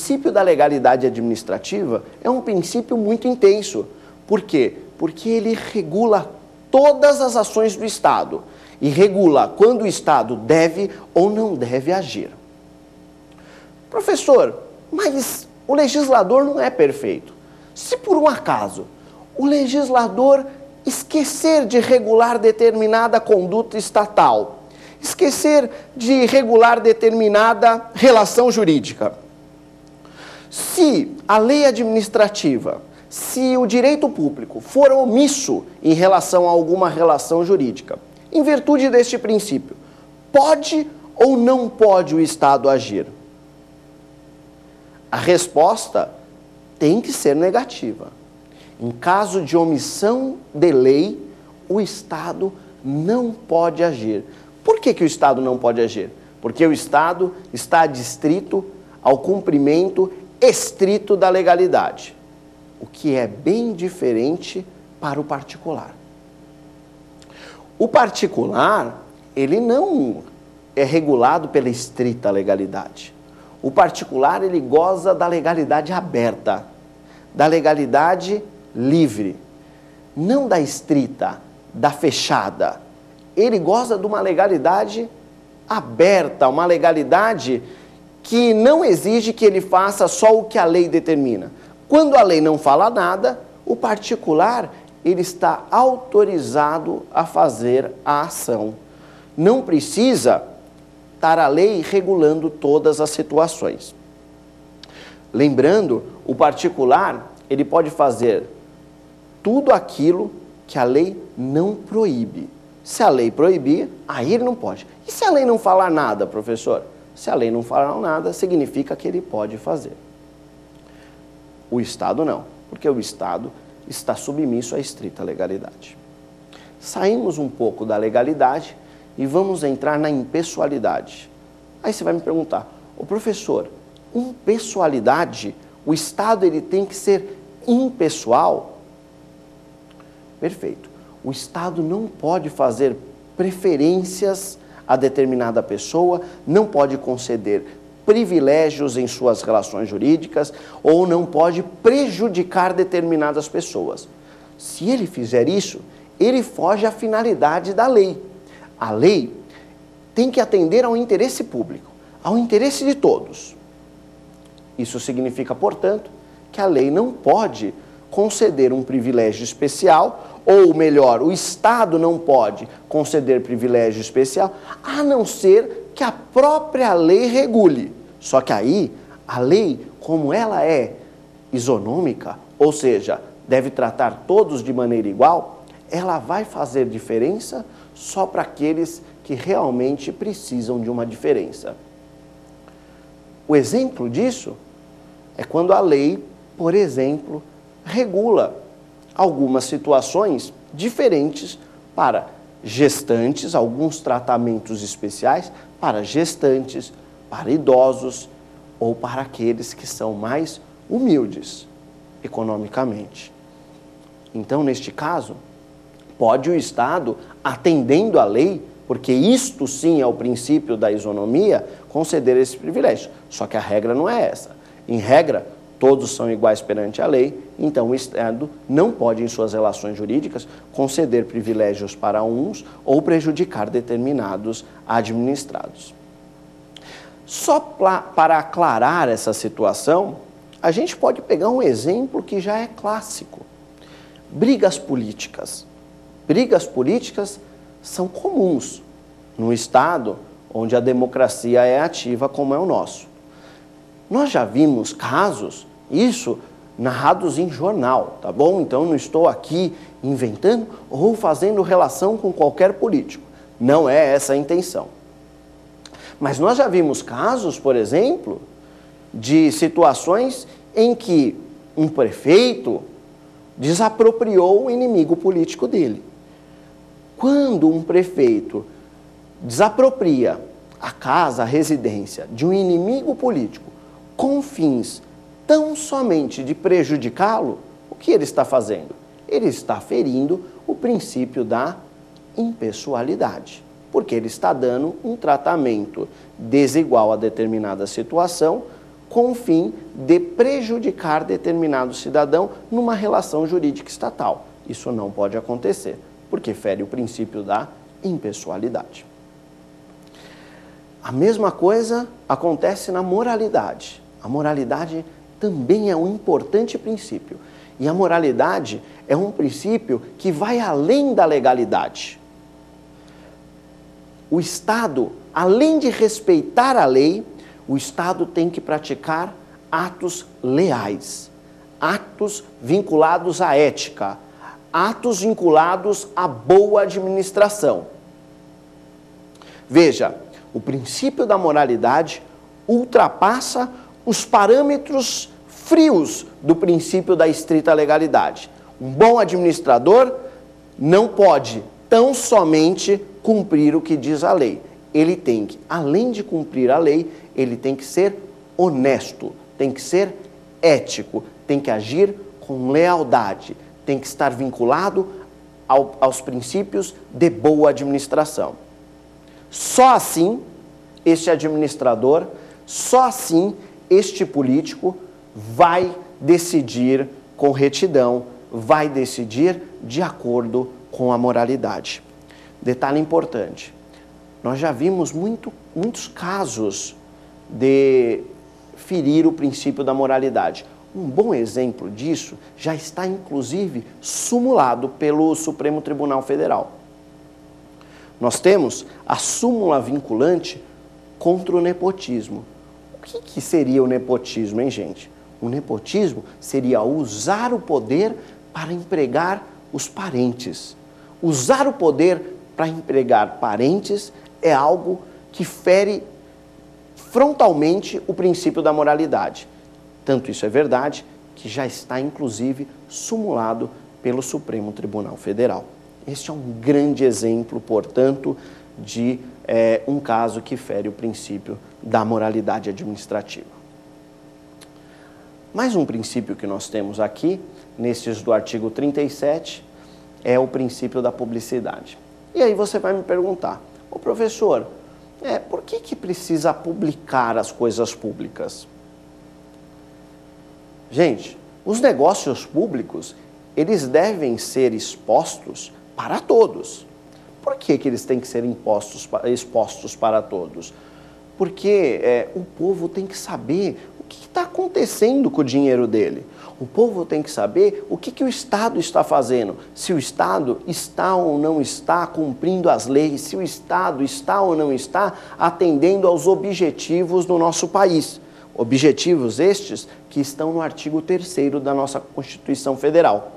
princípio da legalidade administrativa é um princípio muito intenso. Por quê? Porque ele regula todas as ações do Estado e regula quando o Estado deve ou não deve agir. Professor, mas o legislador não é perfeito. Se por um acaso o legislador esquecer de regular determinada conduta estatal, esquecer de regular determinada relação jurídica, se a lei administrativa, se o direito público for omisso em relação a alguma relação jurídica, em virtude deste princípio, pode ou não pode o Estado agir? A resposta tem que ser negativa. Em caso de omissão de lei, o Estado não pode agir. Por que o Estado não pode agir? Porque o Estado está adstrito ao cumprimento estrito da legalidade, o que é bem diferente para o particular. O particular, ele não é regulado pela estrita legalidade. O particular, ele goza da legalidade aberta, da legalidade livre, não da estrita, da fechada. Ele goza de uma legalidade aberta, uma legalidade que não exige que ele faça só o que a lei determina. Quando a lei não fala nada, o particular, ele está autorizado a fazer a ação. Não precisa estar a lei regulando todas as situações. Lembrando, o particular, ele pode fazer tudo aquilo que a lei não proíbe. Se a lei proibir, aí ele não pode. E se a lei não falar nada, professor? Se a lei não falar nada, significa que ele pode fazer. O Estado não, porque o Estado está submisso à estrita legalidade. Saímos um pouco da legalidade e vamos entrar na impessoalidade. Aí você vai me perguntar, ô professor, impessoalidade, o Estado ele tem que ser impessoal? Perfeito. O Estado não pode fazer preferências a determinada pessoa, não pode conceder privilégios em suas relações jurídicas ou não pode prejudicar determinadas pessoas. Se ele fizer isso, ele foge à finalidade da lei. A lei tem que atender ao interesse público, ao interesse de todos. Isso significa, portanto, que a lei não pode conceder um privilégio especial, ou melhor, o Estado não pode conceder privilégio especial, a não ser que a própria lei regule. Só que aí, a lei, como ela é isonômica, ou seja, deve tratar todos de maneira igual, ela vai fazer diferença só para aqueles que realmente precisam de uma diferença. O exemplo disso é quando a lei, por exemplo, regula algumas situações diferentes para gestantes, alguns tratamentos especiais para gestantes, para idosos ou para aqueles que são mais humildes economicamente. Então, neste caso, pode o Estado, atendendo à lei, porque isto sim é o princípio da isonomia, conceder esse privilégio. Só que a regra não é essa. Em regra, todos são iguais perante a lei, então o Estado não pode, em suas relações jurídicas, conceder privilégios para uns ou prejudicar determinados administrados. Só para aclarar essa situação, a gente pode pegar um exemplo que já é clássico. Brigas políticas. Brigas políticas são comuns no Estado onde a democracia é ativa, como é o nosso. Nós já vimos casos, isso narrados em jornal, tá bom? Então não estou aqui inventando ou fazendo relação com qualquer político. Não é essa a intenção. Mas nós já vimos casos, por exemplo, de situações em que um prefeito desapropriou o inimigo político dele. Quando um prefeito desapropria a casa, a residência de um inimigo político com fins tão somente de prejudicá-lo, o que ele está fazendo? Ele está ferindo o princípio da impessoalidade, porque ele está dando um tratamento desigual a determinada situação com o fim de prejudicar determinado cidadão numa relação jurídica estatal. Isso não pode acontecer, porque fere o princípio da impessoalidade. A mesma coisa acontece na moralidade. A moralidade também é um importante princípio. E a moralidade é um princípio que vai além da legalidade. O Estado, além de respeitar a lei, o Estado tem que praticar atos leais, atos vinculados à ética, atos vinculados à boa administração. Veja, o princípio da moralidade ultrapassa os parâmetros frios do princípio da estrita legalidade. Um bom administrador não pode tão somente cumprir o que diz a lei. Ele tem que, além de cumprir a lei, ele tem que ser honesto, tem que ser ético, tem que agir com lealdade, tem que estar vinculado aos princípios de boa administração. Só assim, este administrador, só assim, este político vai decidir com retidão, vai decidir de acordo com a moralidade. Detalhe importante, nós já vimos muitos casos de ferir o princípio da moralidade. Um bom exemplo disso já está, inclusive, sumulado pelo Supremo Tribunal Federal. Nós temos a súmula vinculante contra o nepotismo. O que seria o nepotismo, hein, gente? O nepotismo seria usar o poder para empregar os parentes. Usar o poder para empregar parentes é algo que fere frontalmente o princípio da moralidade. Tanto isso é verdade que já está, inclusive, sumulado pelo Supremo Tribunal Federal. Este é um grande exemplo, portanto, de um caso que fere o princípio da moralidade administrativa. Mais um princípio que nós temos aqui, nestes do artigo 37, é o princípio da publicidade. E aí você vai me perguntar, ô professor, por que precisa publicar as coisas públicas? Gente, os negócios públicos, eles devem ser expostos para todos. Por que eles têm que ser expostos para todos? Porque o povo tem que saber o que está acontecendo com o dinheiro dele. O povo tem que saber o que o Estado está fazendo. Se o Estado está ou não está cumprindo as leis, se o Estado está ou não está atendendo aos objetivos do nosso país. Objetivos estes que estão no artigo 3º da nossa Constituição Federal.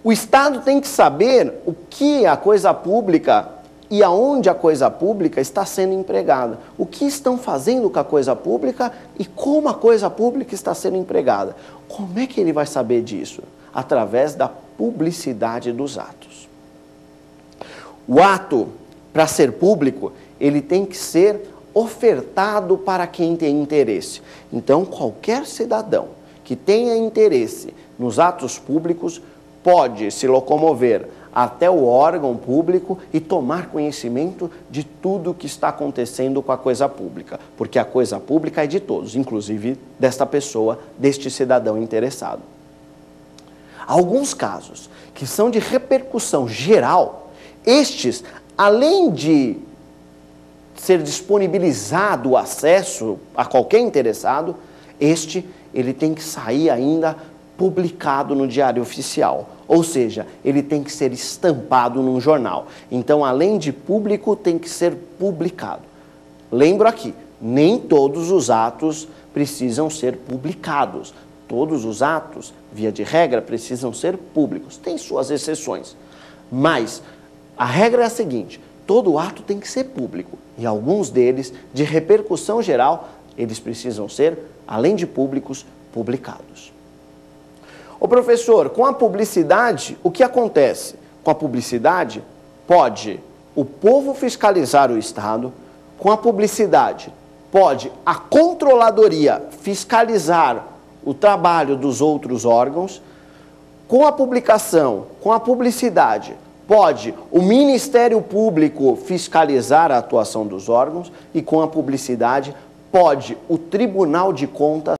O Estado tem que saber o que a coisa pública e aonde a coisa pública está sendo empregada. O que estão fazendo com a coisa pública e como a coisa pública está sendo empregada. Como é que ele vai saber disso? Através da publicidade dos atos. O ato, para ser público, ele tem que ser ofertado para quem tem interesse. Então, qualquer cidadão que tenha interesse nos atos públicos pode se locomover até o órgão público e tomar conhecimento de tudo o que está acontecendo com a coisa pública, porque a coisa pública é de todos, inclusive desta pessoa, deste cidadão interessado. Alguns casos que são de repercussão geral, estes, além de ser disponibilizado o acesso a qualquer interessado, ele tem que sair ainda publicado no Diário Oficial, ou seja, ele tem que ser estampado num jornal. Então, além de público, tem que ser publicado. Lembro aqui, nem todos os atos precisam ser publicados. Todos os atos, via de regra, precisam ser públicos. Tem suas exceções, mas a regra é a seguinte: todo ato tem que ser público, e alguns deles, de repercussão geral, eles precisam ser, além de públicos, publicados. Ô professor, com a publicidade, o que acontece? Com a publicidade, pode o povo fiscalizar o Estado, com a publicidade, pode a controladoria fiscalizar o trabalho dos outros órgãos, com a publicação, com a publicidade, pode o Ministério Público fiscalizar a atuação dos órgãos e com a publicidade pode o Tribunal de Contas